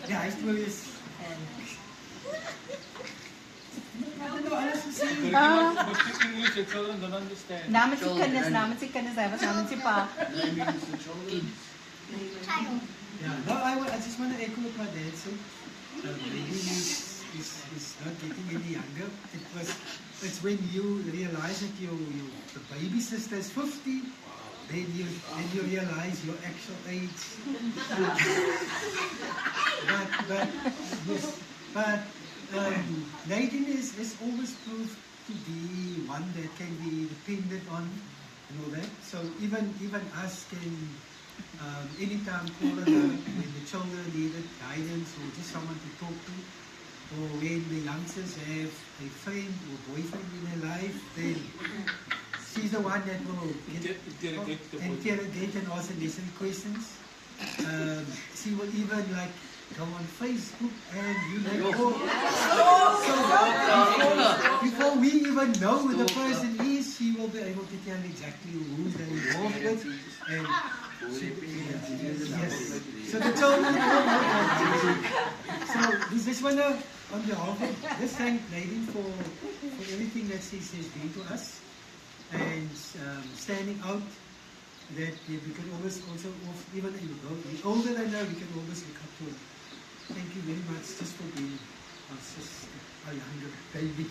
Ja, hy is 2 is. Alles gesien. But speak English, your children don't understand. Namens die kinders, hy was namens die pa. Yeah, no, I just want to echo what my dad said. Baby is not getting any younger. It's when you realize that the baby sister is 50, then you realize your actual age. but Nadine is always proved to be one that can be depended on and all that. So even us can anytime call her when the children needed guidance or just someone to talk to, or when the youngsters have a friend or boyfriend in their life, then she's the one that will interrogate and ask the necessary questions. She will even like go on Facebook and you know. So before we even know who the person is, she will be able to tell exactly who they're involved with. And yes. So the children will know that. So we just want to, on behalf of, just thank Nadine for everything that she's doing to us and standing out. That we can always also, even if we older than her, we can always look up to her. Thank you very much just for being our sister, our younger baby.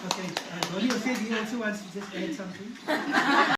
Okay, Ronnie said he also wants to just add something.